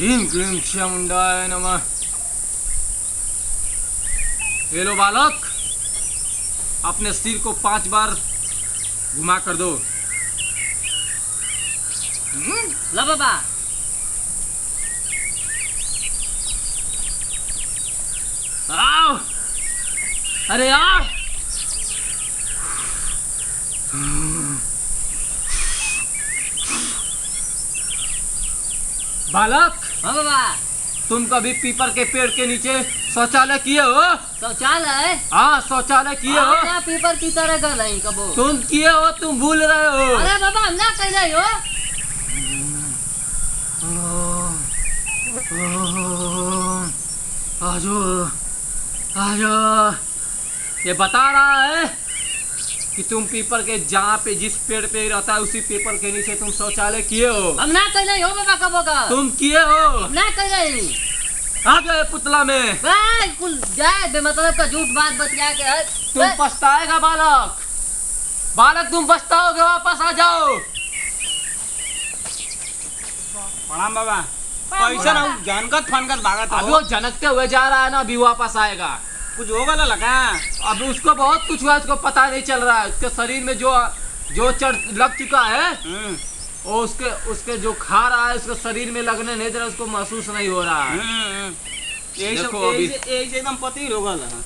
ह्रीं क्लीं चामुंडाय नमः। ये लो बालक, अपने सिर को 5 बार घुमा कर दो। लो बाबा। आओ, अरे आओ। बालक, हाँ बाबा। तुम कभी पीपर के पेड़ के नीचे शौचालय किए हो? शौचालय? हाँ, शौचालय किए हो? क्या पीपर की तरह गल है कबो? तुम किए हो, तुम भूल रहे हो। अरे बाबा हम ना कह रहे हो। आजो, आजो। ये बता रहा है कि तुम पीपर के जहाँ पे जिस पेड़ पे रहता है उसी पेपर के नीचे तुम शौचालय किए हो। हम ना कह रहे हो बाबा कबो का। तुम किए हो। हम ना कह रहे। आ गए पुतला में। कुल जाए बेमतलब का झूठ बात बतिया के है। तुम पछताएगा बालक, बालक तुम पछताओगे। वापस आ जाओ। प्रणाम बाबा। पैसा ना जानकत फनकत भागत अभी वो जनकते हुए जा रहा है ना, अभी वापस आएगा। कुछ होगा ना लगा। अब उसको बहुत कुछ हुआ, उसको पता नहीं चल रहा है। उसके शरीर में जो चढ़ लग चुका है और उसके जो खा रहा है उसके शरीर में लगने नहीं दे रहा, उसको महसूस नहीं हो रहा है। यही सब देखो अभी एकदम पति होगा लगा।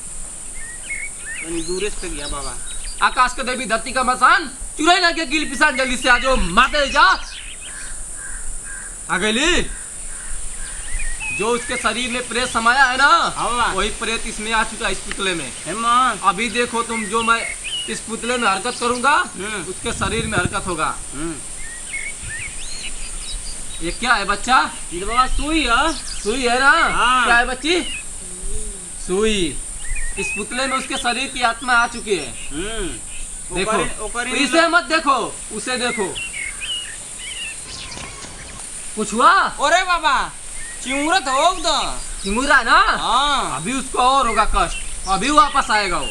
दूर से गया बाबा। आकाश के देवी धरती का मसान चुराई लगे गिल पिसान, जल्दी से आ जाओ। माते जा आ गई। जो उसके शरीर में प्रेत समाया है ना, वही प्रेत इसमें आ चुका है, इस पुतले में। अभी देखो तुम, जो मैं इस पुतले में हरकत करूंगा उसके शरीर में हरकत होगा। ये क्या है बच्चा? ये बाबा सुई है। सुई है ना? क्या है बच्ची? सुई। इस पुतले में उसके शरीर की आत्मा आ चुकी है। देखो, इसे मत देखो, उसे देखो। कुछ हुआ? अरे बाबा चिंगुरत हो तो चिंगुरा ना? हाँ। अभी उसको और होगा कष्ट, अभी वापस आएगा वो।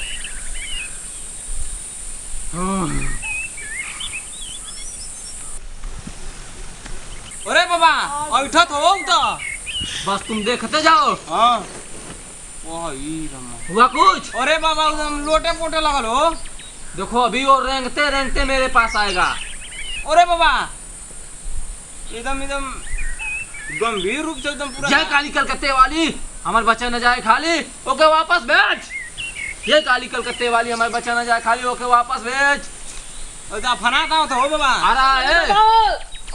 अरे बाबा ऐठत हो तो बस तुम देखते जाओ। हाँ। हुआ कुछ? अरे बाबा एकदम लोटे पोटे लगल हो। देखो अभी वो रेंगते रेंगते मेरे पास आएगा। अरे बाबा एकदम एकदम गंभीर रूप से एकदम पूरा। जय काली कलकत्ते वाली, हमारे बच्चा न जाए खाली, ओके वापस भेज। ये काली कलकत्ते वाली, हमारे बच्चा न जाए खाली, ओके वापस भेज। फनाता हो तो हो बाबा। आ रहा है।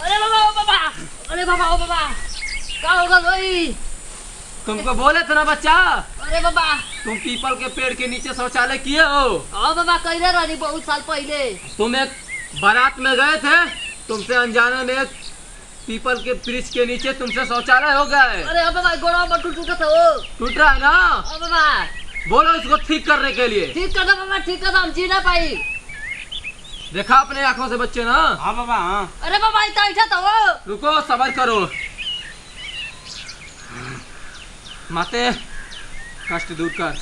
अरे बाबा ओ बाबा, अरे बाबा ओ बाबा, क्या होगा भाई? तुमको बोले थे ना बच्चा, अरे बाबा तुम पीपल के पेड़ के नीचे शौचालय किए हो। हाँ बाबा कह रही बहुत साल पहले। तुम एक बारात में गए थे, तुमसे अनजाने में एक पीपल के वृक्ष के नीचे तुमसे शौचालय हो गए। अरे अब बाबा गोड़ा में टूटा था वो। टूट रहा है ना? हाँ बाबा। बोलो इसको ठीक करने के लिए। ठीक कर दो बाबा, ठीक कर दो, हम जी ना पाई। देखा अपने आंखों से बच्चे ना? हाँ बाबा हाँ। अरे बाबा इतना ऐसा था वो। रुको सबर करो। माते कष्ट दूर कर।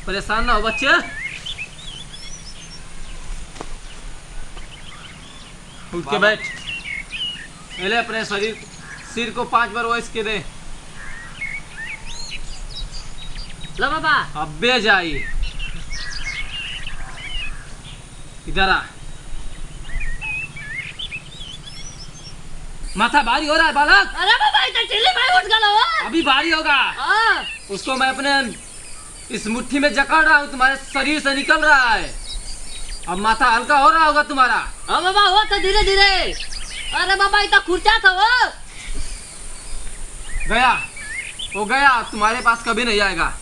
परेशान ना हो बच्चे। उठ के बैठ। पहले अपने सिर को 5 बार वॉइस के दे। लो बाबा। अबे जाई इधर आ। माथा भारी हो रहा है बालक। अरे बाबा इतना चिल्ली भाई उठ गया वो। अभी भारी होगा। हाँ। उसको मैं अपने इस मुट्ठी में जकड़ रहा हूँ, तुम्हारे शरीर से निकल रहा है। अब माथा हल्का हो रहा होगा तुम्हारा। हाँ बाबा हो तो धीरे धीरे। अरे बाबा इतना खुर्चा था वो। गया वो गया, तुम्हारे पास कभी नहीं आएगा।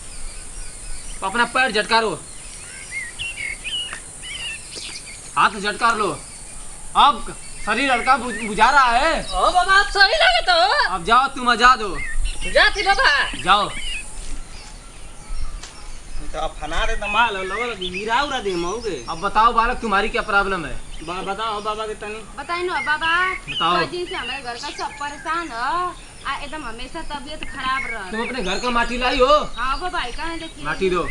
तो अपना पैर झटका लो, हाथ झटकार लो। अब शरीर हल्का बुझा रहा है। ओ बाबा आप सही लगे तो। अब जाओ तुम आजाद हो। जाती बाबा। जाओ। तो अब फना दे तो माल लगल गिरा उरा दे मौगे। अब बताओ बालक तुम्हारी क्या प्रॉब्लम है? बताओ बाबा के तनी। बताइए ना बाबा। बताओ। दिन से हमारे घर का सब परेशान है, एकदम हमेशा तबीयत खराब रहा। तुम अपने घर का माटी लाई हो? हाँ बाबा कहाँ देखिए। माटी दो।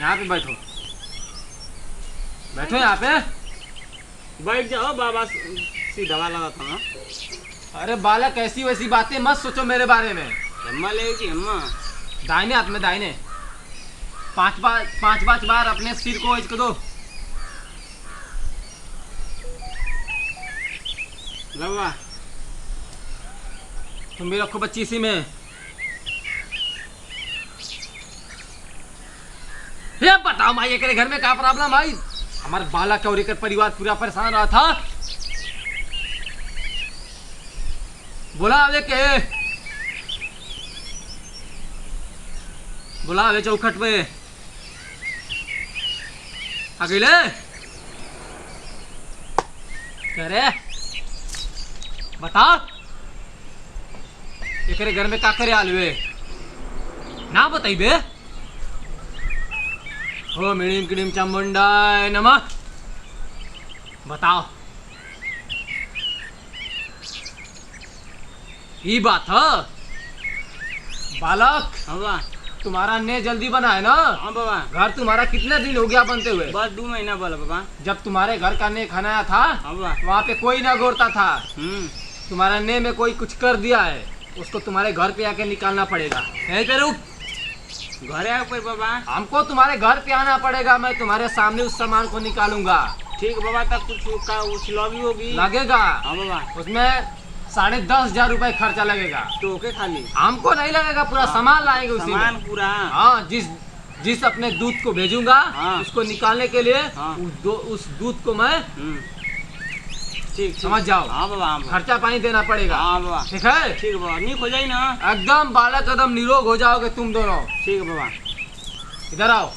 यहाँ पे बैठो, बैठो यहाँ पे। बैठ जाओ बाबा, सीधा वाला था ना। अरे बालक, ऐसी वैसी बातें मत सोचो मेरे बारे में। अम्मा लेगी अम्मा। दाहिने हाथ में दाहिने 5 बार अपने सिर को इसको दो। बाबा तुम भी रखो बच्ची इसी में। ये बताओ माई, एक घर में क्या प्रॉब्लम आई? हमारे बालक और एक परिवार पूरा परेशान रहा था। बोला आवे के, बोला आवे चौखट पे अकेले करे बताओ, एक घर में का करे आलवे ना बताइबे। ओ मिणिम किणिम चामुंडाय नमः, बताओ। ये बात है बालक। बाबा तुम्हारा ने जल्दी बना है ना? हाँ बाबा। घर तुम्हारा कितने दिन हो गया बनते हुए? बस 2 महीना बोला बाबा। जब तुम्हारे घर का ने खाना था बाबा वहाँ पे कोई ना गोरता था। तुम्हारा ने में कोई कुछ कर दिया है, उसको तुम्हारे घर पे आके निकालना पड़ेगा। यहीं पे रुक, घरे आ कोई बाबा। हमको तुम्हारे घर पे आना पड़ेगा, मैं तुम्हारे सामने उस सामान को निकालूंगा। ठीक बाबा, तब कुछ लॉबी होगी लगेगा। हाँ बाबा। उसमें 10,500 रुपए खर्चा लगेगा। तो ओके खाली हमको नहीं लगेगा, पूरा सामान लाएंगे उसी सामान में। पूरा। हाँ, जिस अपने दूध को भेजूंगा हाँ। उसको निकालने के लिए हाँ। उस दूध को मैं ठीक समझ जाओ। हाँ बाबा। हाँ खर्चा पानी देना पड़ेगा। हाँ बाबा। ठीक है? ठीक बाबा, नहीं हो जाए ना। एकदम बालक एकदम निरोग हो जाओगे तुम दोनों। ठीक है बाबा। इधर आओ।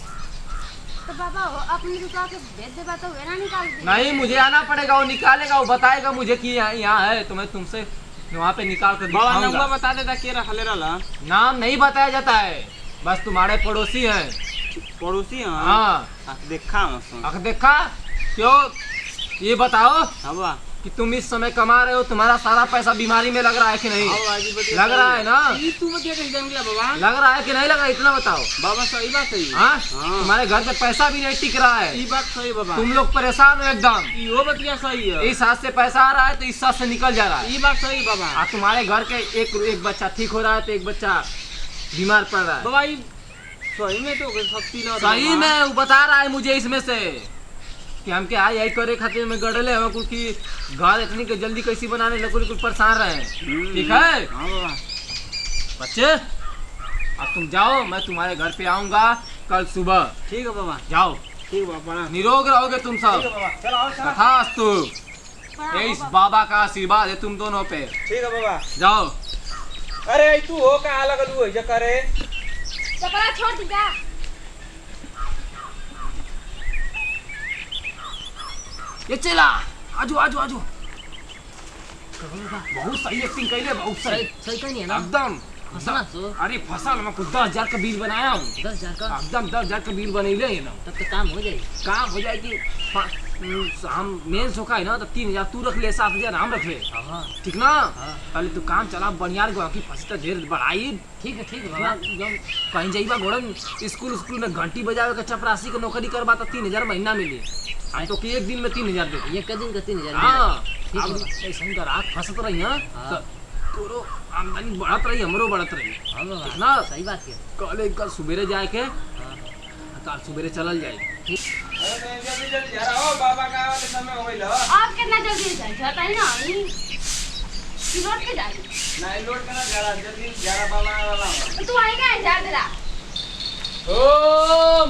तो बाबा वो अपनी दुकान के भेज देगा तो वेना निकाल दे। नहीं, मुझे आना पड़ेगा, वो निकालेगा, वो बताएगा मुझे कि यहाँ है, तो मैं तुमसे वहाँ पे निकाल कर बाबा दिखाऊंगा। नंबर बता देता के रखले रहला। नाम नहीं बताया जाता है, बस तुम्हारे पड़ोसी हैं। पड़ोसी हैं। हाँ। देखा मस्त। अख देखा क्यों? ये बताओ हाँ बाबा कि तुम इस समय कमा रहे हो, तुम्हारा सारा पैसा बीमारी में लग रहा है कि नहीं? लग रहा है ना? तू बतिया कैसे जान गया बाबा? लग रहा है कि नहीं लग रहा है, इतना बताओ। बाबा सही बात है। हाँ? तुम्हारे घर पे पैसा भी नहीं टिक रहा है। ये बात सही बाबा। तुम लोग परेशान हो एकदम। यो बतिया सही है। इस हाथ से पैसा आ रहा है तो इस हाथ से निकल जा रहा है। ये बात सही बाबा। और तुम्हारे घर के एक बच्चा ठीक हो रहा है तो एक बच्चा बीमार पड़ रहा है। बाबा ये सही में तो शक्ति ना। सही में वो बता रहा है मुझे इसमें से कि हम क्या यही करे खातिर में गड़ले हम कुछ की घर इतनी के जल्दी कैसी बनाने लगे, कुछ परेशान रहे। ठीक है? हाँ बाबा। बच्चे अब तुम जाओ, मैं तुम्हारे घर पे आऊंगा कल सुबह। ठीक है बाबा। जाओ, ठीक बाबा। निरोग रहोगे तुम सब। चलो तथास्तु। ये इस बाबा का आशीर्वाद है तुम दोनों पे। ठीक है बाबा। जाओ। अरे तू हो का अलग लू है करे। कपड़ा छोड़ दीजा। ये चला आजू आजू आजू। बहुत सही एक्टिंग कैले, बहुत सही। सही कहीं है ना? एकदम फंसना तो। अरे फसल मैं कुछ 10,000 का बिल बनाया हूँ। 10,000 का? एकदम 10,000 का बिल बनैले है ना। तब तो काम हो जाएगी। काम हो जाएगी। हम मेन सोखा है ना, तो 3,000 तू रख ले, 7,000 हम रख ले। हाँ ठीक ना? हाँ। पहले तू काम चला बढ़िया की फसल तो ढेर बढ़ाई। ठीक है बाबा। कहीं जाइबा गोड़न स्कूल में घंटी बजावे के चपरासी के नौकरी करवा तो 3,000 महीना मिले। हम तो कि एक दिन में 3,000 दे। ये दिन का 3,000। हाँ, ठीक अब है। ऐसा ग्राहक फंसत रही है हाँ। तो तोरो आमदनी बढ़त रही, हमरो बढ़त रही। हाँ बाबा। ठीक ना? सही बात है। कल सुबेरे जाए के, हाँ। कल सुबेरे चलल जाए। जल्दी जा रहा हो, बाबा का वाले समय हो गइल। आप कितना जल्दी जाए जाता है ना कि रोड पे जाए। नहीं लोड करना जा रहा, जल्दी जा रहा बाबा वाला। तो तू आएगा है जा देला। ओम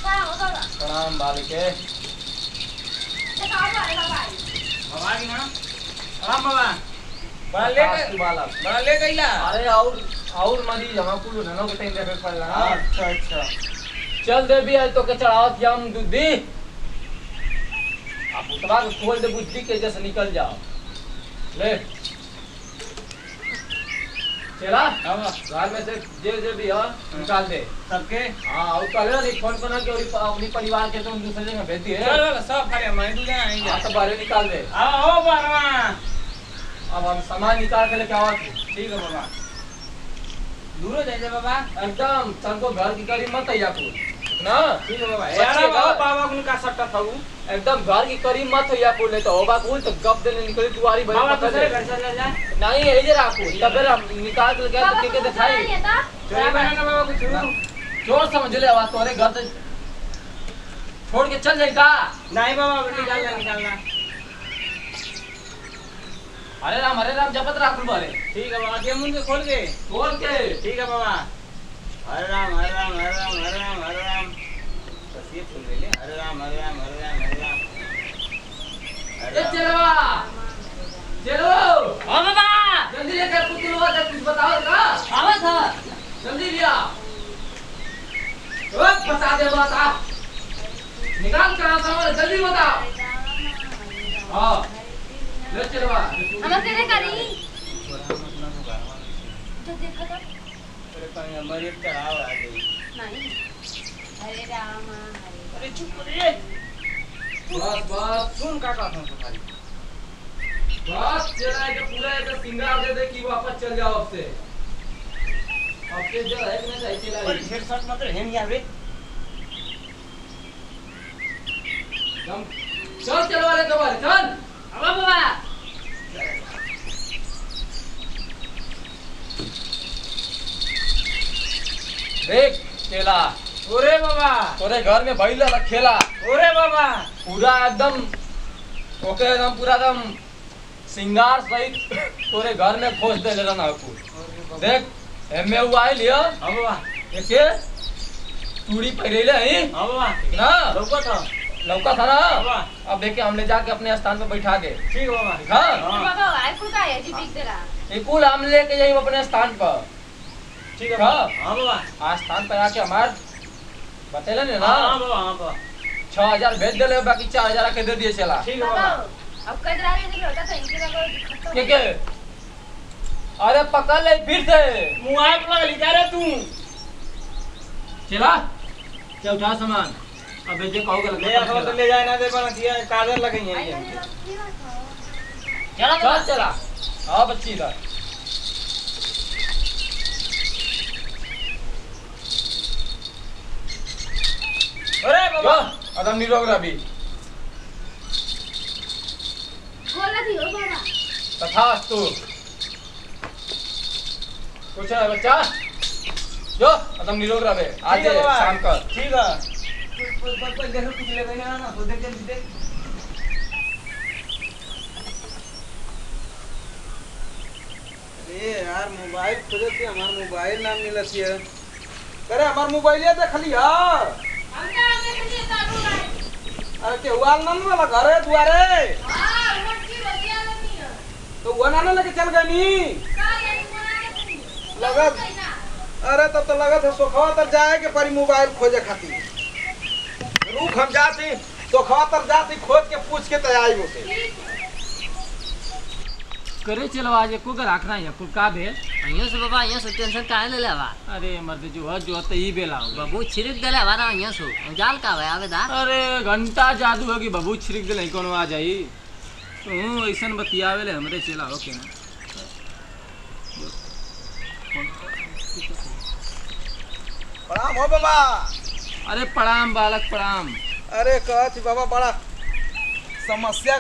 का होगा प्रणाम बालिके। देखा आ बाबा। बाबा की ना। राम बाबा। बड़ा ले गइला। अरे और मरीज हम कुल ननो के टाइम देखे पड़ला। अच्छा। चल दे भी आज तो के चढ़ावत हम दूधी। अब उतवा के खोल दे बुद्धि के जैसे निकल जाओ। ले चला घर में से जे भी है निकाल दे सबके। हाँ, और कल नहीं फोन करना कि अपनी परिवार के तुम दूसरे जगह भेज दिए। चल सब खड़े मैं दूजा आएंगे। हाँ, तो बाहर निकाल दे। आओ बाबा। अब हम सामान निकाल के लेके आवा तू। ठीक है बाबा। दूर हो जाए बाबा। एकदम तनको घर की करीब मत आइया को ना। ठीक है बाबा। बच्चे यार का- बाबा उनका सट्टा था वो। एकदम घर की करीब मत होइया को, नहीं तो होबा को तो गप देने निकली तुम्हारी भाई बाबा पकड़ दूसरे ले। घर चला जा। नहीं यही जे राखो तब फिर हम निकाल के के दिखाई। चोरी बनाना बाबा कुछ। चोर समझ ले आवाज तोरे घर से छोड़ के चल जाएगा। नहीं बाबा निकालना। हरे राम जपत राख लो बारे। ठीक है बाबा, के मुंह खोल के। खोल के ठीक है बाबा। हरे राम हरे राम हरे राम हरे राम हरे राम। तस्वीर खोल ले। हरे राम हरे राम हरे राम हरे राम। ए चलवा चलो हाँ बाबा जल्दी लेकर पुतलवा से कुछ बताओ का। आवा था जल्दी लिया बता दे बात आप निकाल कहाँ सामान जल्दी बताओ। हाँ ले चलवा हम तेरे करी जो देखा था तेरे का हमारी एक चढ़ाव आ गई। नहीं। हरे राम हरे अरे चुप रे। बस सुन का कहता हूँ तुम्हारी। बस चला के पूरा एक सिंगार दे दे कि वापस चल जाओ अब से। अब से जो है कि नहीं सही चला और ढेर साथ मत रहे नहीं आवे। हम चल चलवा ले कबार चल। आवा बाबा देख चला ओरे बाबा तोरे घर में भइला खेला ओरे बाबा। पूरा एकदम ओके एकदम पूरा एकदम सिंगार सहित तोरे घर में खोज दे ले रहना को। देख एमे हुआ है लिया हाँ बाबा। देखे चूड़ी पहरेले है हाँ बाबा। ठीक ना लौका था। लौका था ना। बाबा। अब देखे हम ले जाके अपने स्थान पे बैठा के ठीक है बाबा। ठीक है। हाँ। बाबा आए कुल का है जी बिक दे रहा। ये कुल हम लेके जाइए अपने स्थान पर। ठीक है बाबा। हाँ बाबा। आज स्थान पर आके हमार बतेले ने ना हाँ बाबा। हाँ बाबा। 6000 भेज देले बाकी 4000 के दे दिए चला। ठीक है बाबा बाबा। अब कई रात में होता था इनके लगा के के अरे पकड़ ले फिर से मुआए पे लगा लिखा रे तू। चला क्या उठा सामान अब जे कहोगे ले आखो तो ले जाए ना दे बना दिया कागज लगे हैं ये। चला बाबा चल चला आओ बच्ची इधर। अरे जो बाबा। अदम निरोग रवि बोला थी ओ बाबा तथास्तु। कुछ है बच्चा जो अदम निरोग रवे आज ठीक है बाबा। शाम कर। ठीक है। कोई देखो कुछ ले गए ना तो देख जल्दी देख। अरे यार मोबाइल खोजे थे हमार मोबाइल ना मिलत है। अरे हमार मोबाइल देख लिया। हम क्या आगे के लिए काटू रहा अरे केवाल नन वाला घर है दुआरे। हां रोड की रोटियां नहीं है तो वो ना लेके चल गई नी का ये बनाने लगत। अरे तब तो लगत है सोखवा तर जाए के परी मोबाइल खोजे खातिर। रुक हम जाती सोखवा तर जाती खोज के पूछ के तैयारी होते। करे चलवा आज को रखना है कुल का भेल। यहाँ से बाबा यहाँ से टेंशन काहे ले लेवा अरे मर्द जो है जो तो ई बेला होगा। बाबू छिड़क देले हवा ना यहाँ से जाल का है आवे दा अरे घंटा जादू है कि बबू छिड़क दे कौन आ जाई तू ऐसन बतियावे ले हमरे चला हो के ना। प्रणाम हो बाबा। अरे प्रणाम बालक प्रणाम। अरे कहत बाबा बड़ा समस्या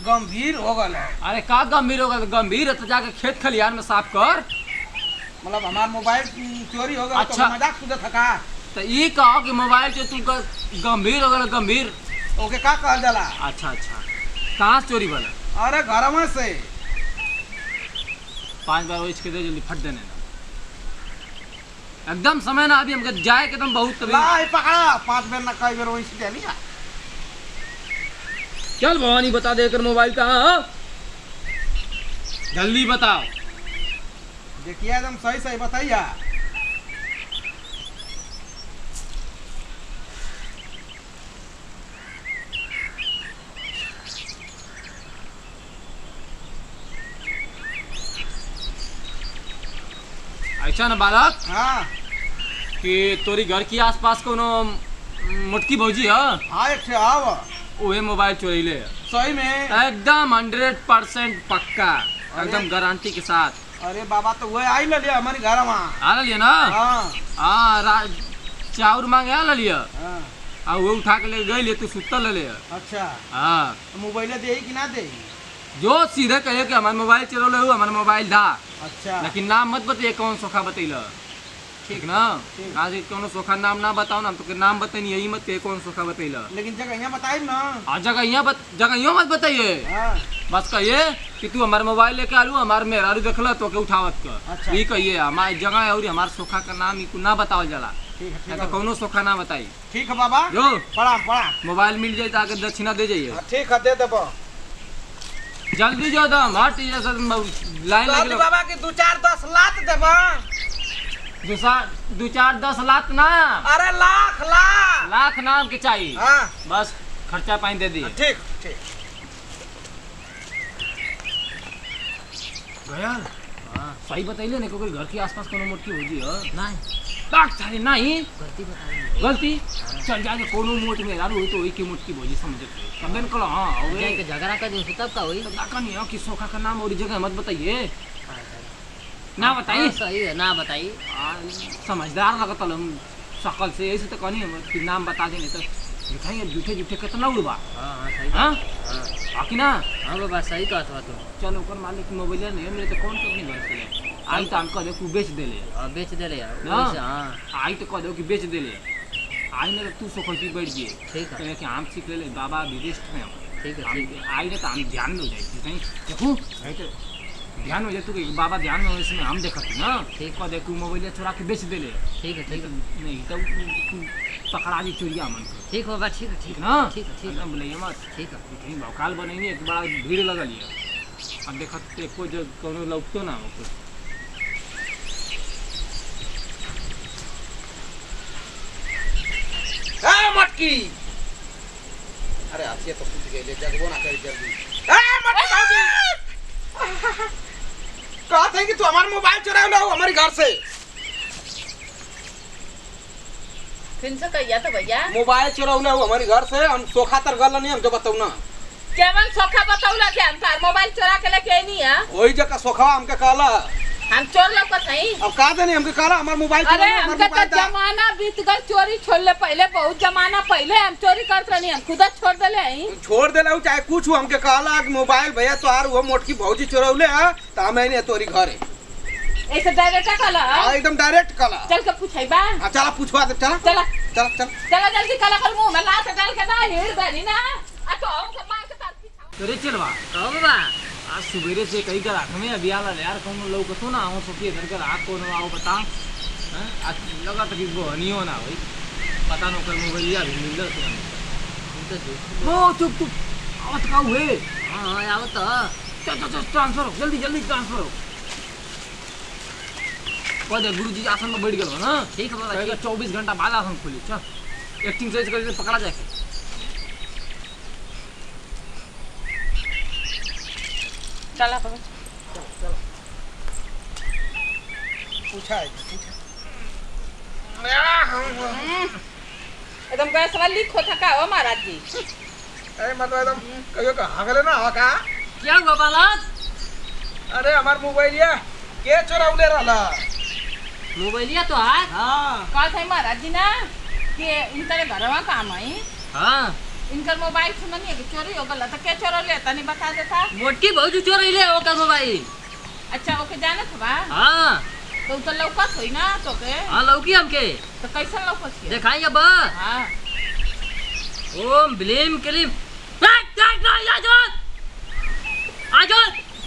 गंभीर हो गल है। अरे का गंभीर होगा गंभीर है तो जाके खेत खलिहान में साफ कर। मतलब हमार मोबाइल चोरी हो गया अच्छा। तो मजाक सुझत था। तो ये कहो कि मोबाइल से तू गंभीर होगा गंभीर। ओके का कहल जाला। अच्छा अच्छा कहाँ से चोरी वाला। अरे घर में से 5 बार वो इसके दे जल्दी फट देने एकदम समय ना अभी हमके जाए के एकदम बहुत तभी। लाई पकड़ा 5 बेर ना कई बेर वही से देली। चल भवानी बता दे कर मोबाइल कहाँ है? जल्दी बताओ। देखिए एकदम सही सही बताइए। अच्छा ना बालक हाँ कि तोरी घर के आसपास कोनो मोटकी भौजी है हाँ एक ठे आव वही मोबाइल चोरी ले सही में। एकदम 100% पक्का एकदम गारंटी के साथ। अरे बाबा तो वही आई लिया हमारे घर वहाँ। आ लिया ना? हाँ हाँ चाउर मांगे आ लिया हाँ। आ वो उठा के ले गई ले तू सुतल ले। अच्छा हाँ मोबाइल दे कि ना दे? जो सीधे कहे कि हमारे मोबाइल चलो हो हमारे मोबाइल दा। अच्छा लेकिन नाम मत बताइए कौन सोखा बतैल। ठीक ना? आज कौन सोखा नाम ना बताओ ना तो नाम बताइए यही मत कहे कौन सोखा बतैल। लेकिन जगह बताई ना। और जगह मत बताइए। हाँ। बस कहिए कि तू हमारे मोबाइल लेके आलू हमारे मेहरारू देखल तो के उठावत का। अच्छा। ये कहिए हमारे जगह और हमारे सोखा का नाम ना बताओ जला। ठीक है तो कौनो सोखा ना बताई। ठीक है बाबा जो पड़ा मोबाइल मिल जाए तो आगे दक्षिणा दे जाइए। ठीक है दे देबो। जल्दी जो दम हट लाइन लगे बाबा की 2-4-10 लात देबो। 2-4-10 लाख ना। अरे लाख लाख नाम के चाहिए। हाँ बस खर्चा पानी दे दी। ठीक ठीक। गया सही बताइए ना कोई घर के आसपास कोनो मोटकी होगी है नहीं बात सारी नहीं गलती बताई गलती चल जाके कोनो मोट में यार हो तो वही की मोटकी भोजी समझ समझन कल। हां और जाए के झगड़ा कर दूं तब का होई। ना कनी हो कि सोखा का नाम और जगह मत बताइए ना बताइए। सही है ना बताइए। समझदार लगता सकल से ऐसे तो कनी कि नाम बता देने तो दिखाएंगे झूठे झूठे कितना उड़बा। हां सही। हां आकी ना। हां बाबा सही कहत बा तू। चलो ओकर मालिक मोबाइल नहीं है मेरे तो कौन कंपनी घर से आई तो हमको देखो बेच दे ले। बेच दे ले यार। हां आई तो कह दो कि बेच दे ले। आई ना तू सोखती बैठ गई। ठीक है कहे कि हम सीख ले बाबा विदेश में ठीक है। आई ना तो हम ध्यान में हो जाए कहीं देखो ध्यान हो जाए तू बाबा ध्यान में हो इसमें हम देखती ना। ठीक कह देखो मोबाइल चुरा के बेच दे ले। ठीक है ठीक है। नहीं तो पकड़ा दी चोरिया मन ठीक बाबा ठीक है ठीक ना। ठीक है ठीक है। बोलिए मत ठीक है। कहीं भौकाल बनेंगे एक बड़ा भीड़ लगा लिया अब देखते को जो कोनो लौटतो ना हो। मटकी अरे आसिया तो पूछ गए ले जगबो ना कर जल्दी। मटकी भाभी कहा थे कि तू हमारा मोबाइल चुरा लो हमारे घर से। फिर से कहिया तो भैया मोबाइल चुरा लो हमारे घर से। हम सोखा तर गल नहीं हम जो बताऊ ना केवल सोखा बताऊला के हम तार मोबाइल चोरा के लेके नहीं है। वही जगह सोखा हमके कहला हम चोर लोग को नहीं। अब का देनी हमके कहला हमार मोबाइल अरे हमके तो जमाना बीत गल चोरी छोड़ ले पहले बहुत जमाना पहले हम चोरी करत रहनी हम खुद छोड़ देले हई। छोड़ देला चाहे कुछ हमके कहला कि मोबाइल भैया तोहार वो मोटकी भौजी चोरौले है त हमें नहीं तोरी घरे ऐसे डायरेक्ट कला एकदम डायरेक्ट कला। चल के पूछैबा। हां चला पूछवा दे चला चला चल चल चला जल्दी कला कर मुंह में लात डाल के ना हिड़ देनी ना आ तो हम के मार के तार पीछा। अरे चलवा कहो बाबा आज सुबेरे से कई कर आठ में अभी आला यार कौन लोग तो ना आओ सोचिए इधर कर आग कौन आओ बता। हैं आज लगा तो कि वो नहीं होना भाई पता न कर मोबाइल या भी मिल जाए तू तो वो चुप चुप आवत का हुए। हां आओ तो चल ट्रांसफर हो जल्दी जल्दी ट्रांसफर हो। पदे गुरुजी आसन में बैठ गए ना। ठीक है बाबा कहेगा 24 घंटा बाद आसन खोली चल एक्टिंग से करके पकड़ा जाए। चला बाबा पूछा एकदम गैस वाला लीक होता का हो महाराज जी। अरे मतलब एकदम कहियो का हगले ना का क्या हुआ बालक? अरे हमार मोबाइल या के चोरौले रहला। मोबाइलिया तो है। हां कहा था महाराज जी ना कि इनके घर में काम है। हां इनका मोबाइल सुन नहीं है कि चोरी हो गला तो क्या चोरा लेता नहीं बता देता। मोटकी बहुत चोरी ले ओकर मोबाइल। अच्छा ओके जाने था हां तो तो लौकत होई ना तो के। हां लौकी हमके तो कैसे लौकत है दिखाई अब। हां ओम ब्लीम क्लीम टक टक ना आजो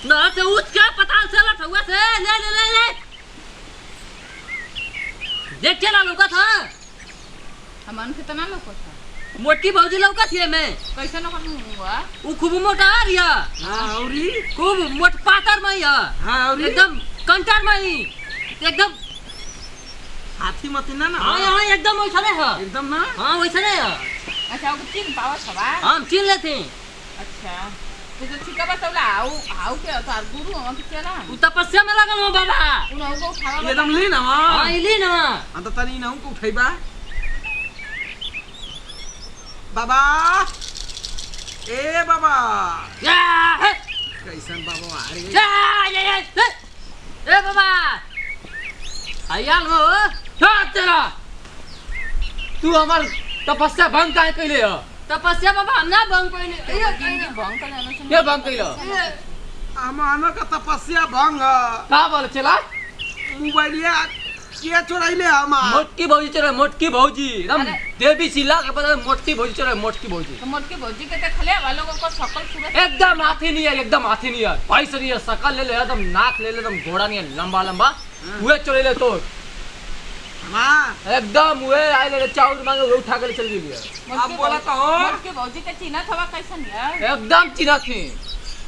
ना से उठ के पताल से लट हुआ से ले ले ले ले देख के ना लौका था हमन कितना लौकत था। मोटकी भौजी लौका थी मैं कैसे लौकत हुआ वो खूब मोटा आ रिया। हां औरी खूब मोट पातर में है। हां औरी एकदम कंटर में ही एकदम हाथी मती ना ना। हां हां एकदम वैसा नहीं है एकदम ना। हां वैसा नहीं है। अच्छा वो चिन पावा छवा। हम चिन लेते हैं। अच्छा तो जो ठीक है बताओला हाउ के तो गुरु हम के ना उ तपस्या में लगल हो बाबा। उन को उठावा एकदम ली ना हां इली ना अंत तनी ना को उठैबा बाबा ए बाबा या कैसन बाबा आ रे या ए बाबा आयाल हो तेरा तू हमार तपस्या भंग काहे कैले हो? तपस्या बाबा हम ना भंग पहले भंग करे अनुसन क्या भंग कैलो? हमारा का तपस्या भंग का बोल चला? मोबाइलिया के चोराइले हमार मोटकी भौजी चले, मोटकी भौजी एकदम देवी सिला के पता मोटकी भौजी चले, मोटकी भौजी तो मोटकी भौजी के देखले वालों को शकल सूरत एकदम हाथी नहीं है, एकदम हाथी नहीं है, पैसा नहीं है, शकल ले ले एकदम, नाक ले ले एकदम, घोड़ा नहीं है, लंबा लंबा वे चले ले तो मां एकदम वे आए ले चाउर मांगे वो उठा के ले चल गई। अब बोला तो हो मोटकी भौजी के चिन्ह थवा कैसन है? एकदम चिन्हा थी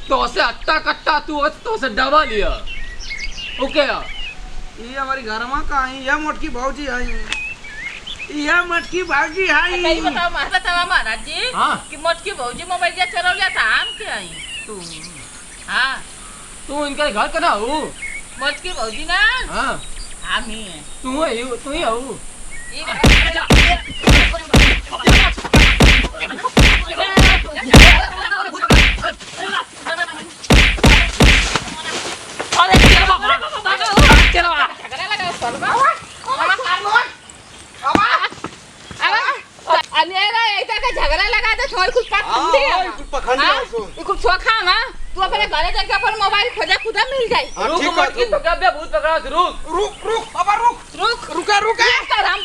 तो से अट्टा कट्टा तू तो से डबा लिया ओके। ये हमारी घरमा का है, ये मोटकी भौजी है, ये मोटकी भौजी है। कई बताओ महाराज जी हाँ। कि मोटकी भौजी मोबाइल जा चरौलिया था हम के आई तू हाँ तू इनके घर का ना हो? मोटकी भौजी ना हाँ हम ही है तू है, तू ही हो। झगड़ा लगा दे तुम्हारे कुछ कुछ खा ना तू अपने घरे जाके अपन मोबाइल खोजा खुदा मिल जाए। रुक मटकी पकड़ बे, भूत पकड़ा, रुक रुक रुक बाबा रुक रुक रुका रुका हम